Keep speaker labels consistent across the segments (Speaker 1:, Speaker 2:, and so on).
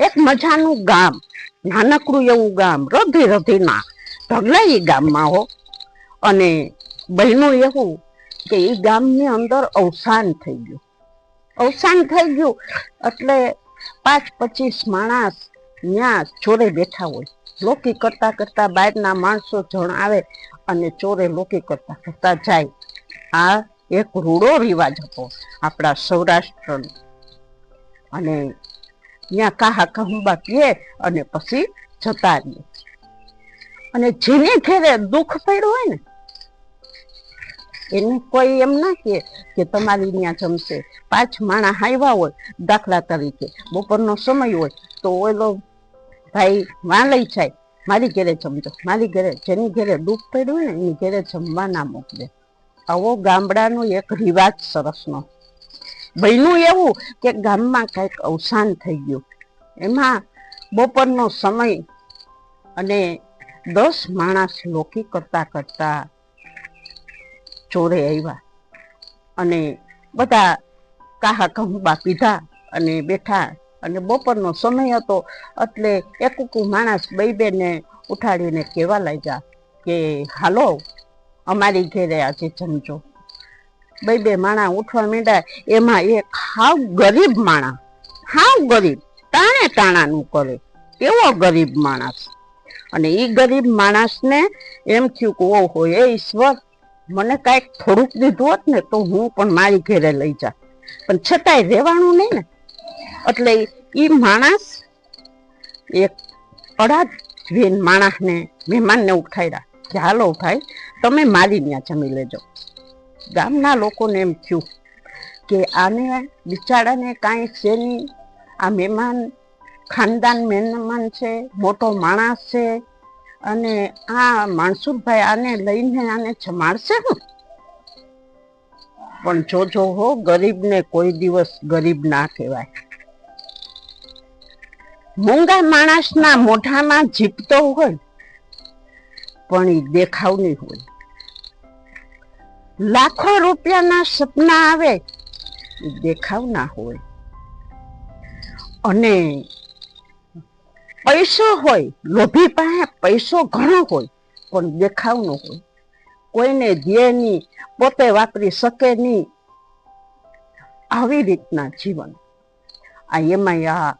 Speaker 1: એક મજાનું ગામ, નાનકડું એવું ગામ, રધી રધીના ઢગલાઈ ગામમાં હો. અને બહેનું એવું કે એ ગામની અંદર અવસાન થઈ ગયું. અવસાન થઈ ગયું એટલે 5-25 માણસ ત્યાં ચોરે બેઠા હોય. લોકી કરતા કરતા બહારના માણસો જણ આવે અને ચોરે લોકી કરતા કરતા જાય. આ એક રૂડો રિવાજ હતો આપણા સૌરાષ્ટ્રનો. અને ત્યાં કાહા કહુંબા કહે અને પછી જતા રહીએ. અને જેને ઘેરે દુઃખ પડ્યું હોય ને એને કોઈ એમ ના કે તમારી ત્યાં જમશે. 5 માણસ આવ્યા હોય, દાખલા તરીકે બપોરનો સમય હોય તો ઓલો ભાઈ વાં લઈ જાય, મારી ઘેરે જમજો, મારી ઘેરે. જેની ઘેરે દુઃખ પડ્યું હોય ને એની ઘેરે જમવા ના મોકલે. આવો ગામડાનો એક રિવાજ સરસનો. બન્યું એવું કે ગામમાં કંઈક અવસાન થઈ ગયું. એમાં બપોરનો સમય અને 10 માણસ લોકી કરતા કરતા ચોરે આવ્યા અને બધા કાહા કહુંબા પીધા અને બેઠા. અને બપોરનો સમય હતો એટલે એક માણસ બેને ઉઠાડીને કહેવા લાગ્યા કે હાલો અમારી ઘેરે આજે જમજો. બે માણા ઉઠવા માંડ્યા. એમાં એક હાવ ગરીબ માણા, હાવ ગરીબ, ટાણાનું કરે એવો ગરીબ માણસ. અને એ ગરીબ માણસને એમ થયું કે ઓહો એ ઈશ્વર, મને કાંઈક થોડુંક દીધું હોત ને તો હું પણ મારી ઘેરે લઈ જા. પણ છતાંય રહેવાનું નહીં ને. એટલે એ માણસ એક અડાજ માણસને મહેમાનને ઉઠાડ્યા કે હાલો ભાઈ તમે મારી ત્યાં જમી લેજો. ગામના લોકોને એમ થયું કે આને બિચારાને કાંઈ છે નહીં, આ મહેમાન ખાનદાન મહેમાન છે, મોટો માણસ છે, અને આ માણસુરભાઈ આને લઈને આને જમાડશે હું. પણ જોજો હો, ગરીબને કોઈ દિવસ ગરીબ ના કહેવાય. મૂંગા માણસના મોઢામાં જીભતો હોય પણ એ દેખાવની હોય. લાખો રૂપિયાના સપના આવે એ દેખાવ ના હોય. અને પૈસો હોય, લોભી પાસે પૈસો ઘણો હોય પણ દેખાવ ન હોય. કોઈને દે નહીં, પોતે વાપરી શકે નહીં, આવી રીતના જીવન. આ એમાં આ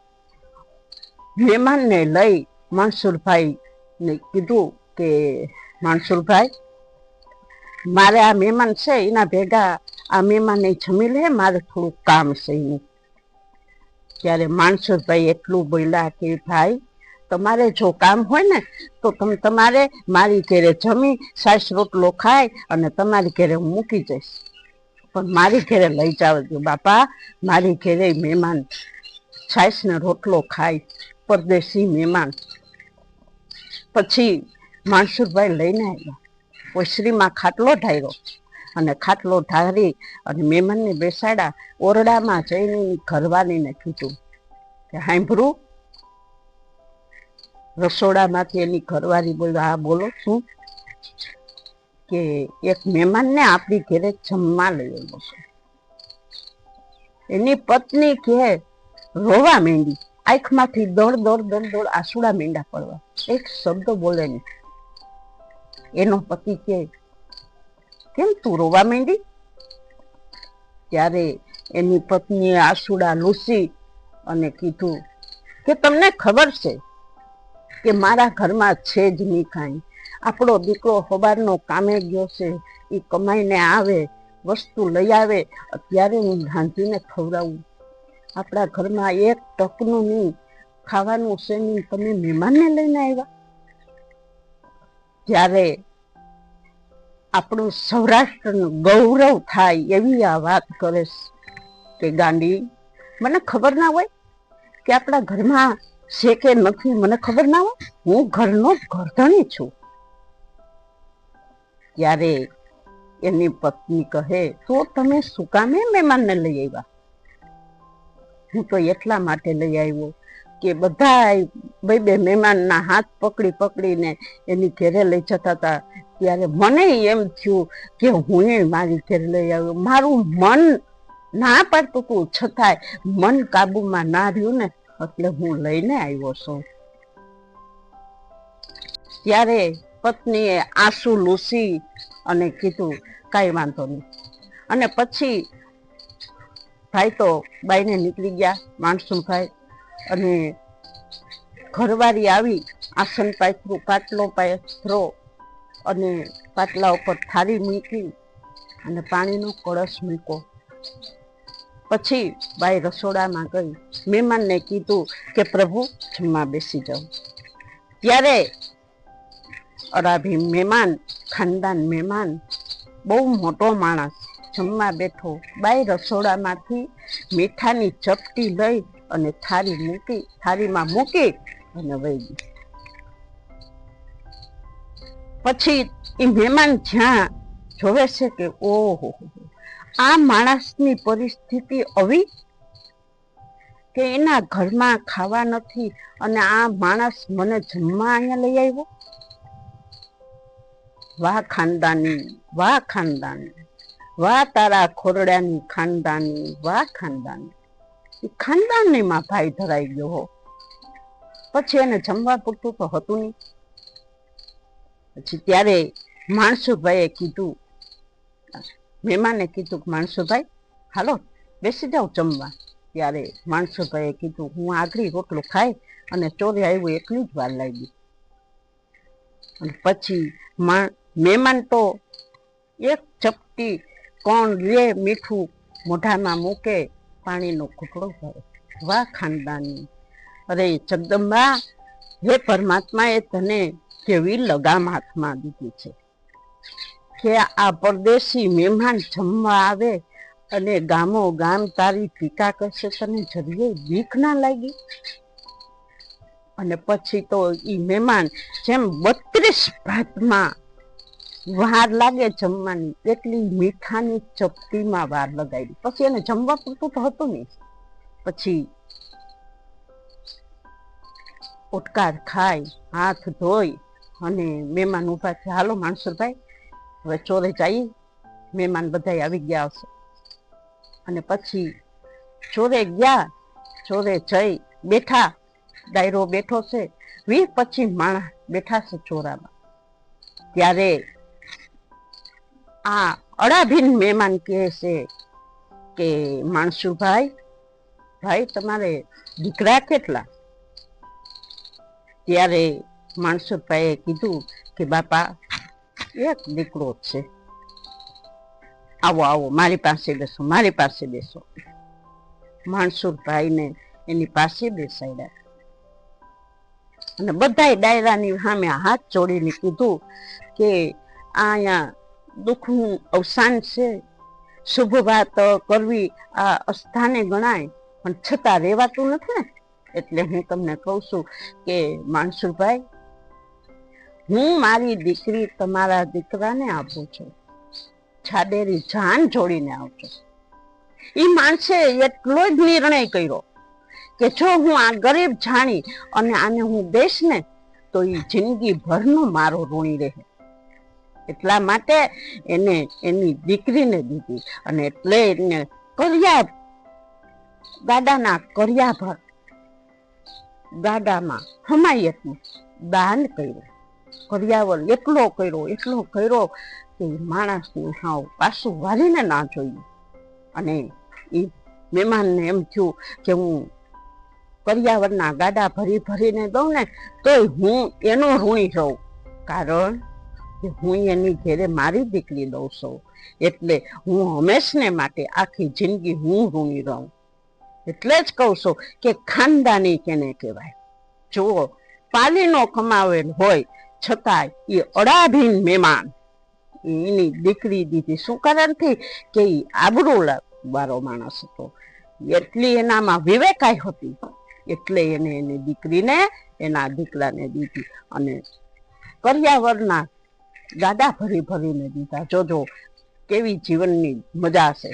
Speaker 1: મહેમાનને લઈ માણસુરભાઈને કીધું કે માણસુરભાઈ મારે આ મહેમાન છે એના ભેગા આ મહેમાનને જમી લે, મારે થોડુંક કામ છે એનું. ત્યારે માણસુરભાઈ એટલું બોલ્યા કે ભાઈ તમારે જો કામ હોય ને તો તમે તમારે મારી ઘેરે જમી છાશ રોટલો ખાય અને તમારી ઘેરે હું મૂકી જઈશ, પણ મારી ઘેરે લઈ જાવ દો બાપા. મારી ઘેરે મહેમાન છાશ ને રોટલો ખાય, પરદેશી મહેમાન. પછી માણસુરભાઈ લઈને આવ્યા. ઓસરીમાં ખાટલો ઢાર્યો અને ખાટલો ઢારી અને મહેમાનને બેસાડ્યા. ઓરડામાં જઈને ઘરવાળીને કીધું કે સાંભળું. રસોડામાંથી એની ઘરવાળી બોલ્યા હા બોલો શું? કે એક મહેમાનને આપણી ઘેરે જમવા લઈ આવ્યો છે. એની પત્ની કે રોવા માંડી, આંખમાંથી દોડ દોડ દોડ દોડ આંસુડા માંડ્યા પડવા. એક શબ્દ બોલે નહીં. એનો પતિ કે કેમ તું રોવા માંડી? ત્યારે એની પત્નીએ આંસુડા લૂસી અને કીધું કે તમને ખબર છે કે મારા ઘરમાં છે જ નહીં કાંઈ. આપણો દીકરો સવારનો કામે ગયો છે, એ કમાઈને આવે, વસ્તુ લઈ આવે, અત્યારે હું રાંધીને ખવડાવું. આપણા ઘરમાં એક ટકનું નહીં, ખાવાનું છે નહીં, તમે મહેમાનને લઈને આવ્યા. ત્યારે આપણું સૌરાષ્ટ્રનું ગૌરવ થાય એવી આ વાત કરે કે ગાંડી મને ખબર ના હોય કે આપણા ઘરમાં છે કે નથી, મને ખબર ના હોય, હું ઘરનો ઘરધણી છું. ત્યારે એની પત્ની કહે તો તમે શું કામે મહેમાનને લઈ આવ્યા? હું તો એટલા માટે લઈ આવ્યો કે બધા બે મહેમાનના હાથ પકડી પકડીને એની ઘેરે લઈ જતા હતા. ત્યારે મને એમ થયું કે હું મારી ઘેરે લઈ આવ્યો. મારું મન ના પાડતું હતું છતાંય મન કાબુમાં ના રહ્યું ને એટલે હું લઈને આવ્યો છું. ત્યારે પત્નીએ આંસુ લૂસી અને કીધું કાંઈ વાંધો નહીં. અને પછી ભાઈ તો બાઈને નીકળી ગયા, માણસુભાઈ. અને ઘરવાળી આવી, આસન પાથર્યું, પાટલો પાથરો અને પાટલા ઉપર થાળી મૂકી અને પાણીનો કળશ મૂક્યો. પછી બાઈ રસોડામાં ગઈ, મહેમાનને કીધું કે પ્રભુ જમવા બેસી જાઓ. ત્યારે અરાભી મહેમાન, ખાનદાન મહેમાન, બહુ મોટો માણસ જમવા બેઠો. બાઈ રસોડામાંથી મીઠાની ચપટી લઈ અને થાળીમાં મૂકી અને વહી ગઈ. પછી એ મહેમાન જ્યાં જોવે છે કે ઓહો, આ માણસની પરિસ્થિતિ આવી કે એના ઘરમાં ખાવા નથી અને આ માણસ મને જમવા અહીંયા લઈ આવ્યો. વાહ ખાનદાની, વાહ ખાનદાની, વાહ તારા ખોરડાની ખાનદાની, વાહ ખાનદાની. એ ખાનદાનીમાં ભાઈ ધરાઈ ગયો હો. પછી એને જમવા પૂરતું તો હતું નહીં. પછી ત્યારે માણસુભાઈએ કીધું, મહેમાને કીધું, માણસુભાઈ હાલો બેસી જાઓ જમવા. ત્યારે માણસુભાઈએ કીધું, હું આગળ રોટલો ખાઈ અને ચોરે આવ્યું એટલી જ વાર લાગી. અને પછી મહેમાન તો એક ચપટી કોણ લે મીઠું મોઢામાં મૂકે, પાણીનો ઘૂંટડો ભરે. વાહ ખાનદાની. અરે જગદંબા, હે પરમાત્માએ તને કેવી લગામ હાથમાં દીધી છે કે આ પરદેશી મહેમાન જમવા આવે અને ગામો ગામ તારી ટીકા કરશે, તને જરીએ બીક ના લાગી? અને પછી તો ઈ મહેમાન જેમ 32 ભાતમાં વાર લાગે જમવાની, એટલી મીઠાની ચપટીમાં વાર લગાડી. પછી એને જમવા પૂરતું તો હતું નહીં. પછી ઉટકાર ખાઈ, હાથ ધોઈ અને મહેમાન ઉભા થયા. હાલો માણસુભાઈ હવે ચોરે જઈએ, મહેમાન બધા આવી ગયા હશે. અને પછી ચોરે ગયા, ચોરે જઈ બેઠા, ડાયરો બેઠો છે, 20-25 માણસ બેઠા છે ચોરામાં. ત્યારે આ અડાભીન મહેમાન કહે છે કે માણસુભાઈ, ભાઈ તમારે દીકરા કેટલા? ત્યારે માણસુભાઈએ કીધું કે બાપા એક દીકરો છે. આવો આવો મારી પાસે બેસો, મારી પાસે બેસો. માણસુભાઈને એની પાસે બેસાડ્યા અને બધાય ડાયરાની સામે હાથ જોડીને કીધું કે અહીંયા દુઃખનું અવસાન છે, શુભ વાત કરવી આ અસ્થાને ગણાય, પણ છતાં રેવાતું નથી ને. એટલે હું તમને કહું છું કે માણસુભાઈ, હું મારી દીકરી તમારા દીકરાને આપું છું, છાડેરી જાન જોડીને આવજો. એ માણસે એટલો જ નિર્ણય કર્યો કે જો હું આ ગરીબ જાણી અને આને હું દઈશ ને તો એ જિંદગી ભરનો મારો ઋણી રહે. એટલા માટે એને એની દીકરીને દીધી અને એટલે એને ગાડાના કર્યાભર ગાડામાં હમાયતનું દાન કર્યું. કર્યાવર એટલો કર્યો કે માણસને હાવ પાછું વાળીને ના જોયું. અને એ મહેમાનને એમ થયું કે હું કર્યાવરના ગાડા ભરીને દઉં ને તોય હું એનો ઋણી રહું, કારણ કે હું એની ઘેરે મારી દીકરી દઉં છું, એટલે હું હંમેશને માટે આખી જિંદગી હું ઋણી રહું. એટલે જ કહું છું કે ખાનદાની કેને કહેવાય. જુઓ, પાલીનો કમાવેલ હોય છતાં એ અડાભીન મહેમાન એની દીકરી દીધી. શું કારણથી કે એ આબરૂ વાળો માણસ હતો, એટલી એનામાં વિવેકાઈ હતી, એટલે એને એની દીકરીને એના દીકરાને દીધી અને કર્યાવરના ગાડા ભરીને દીધા. જોજો કેવી જીવનની મજા છે.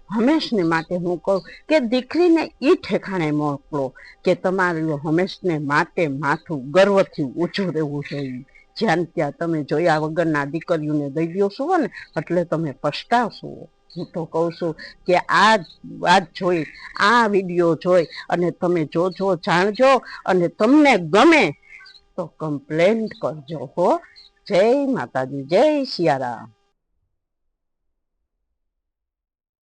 Speaker 1: હંમેશને માટે હું કહું કે દીકરીને એ ઠેકાણે મોકલો કે તમારું હંમેશને માટે માથું ગર્વથી ઊંચું રહેવું જોઈએ. જ્યાં ત્યાં તમે જોયા વગરના દીકરીઓને દઈ દો છો ને એટલે તમે પછતાવશો. હું તો કહું છું કે આ વાત જોઈ, આ વિડીયો જોઈ અને તમે જોજો, જાણજો અને તમને ગમે તો કમ્પ્લેન્ટ કરજો હો. જય માતાજી, જય સિયારામ.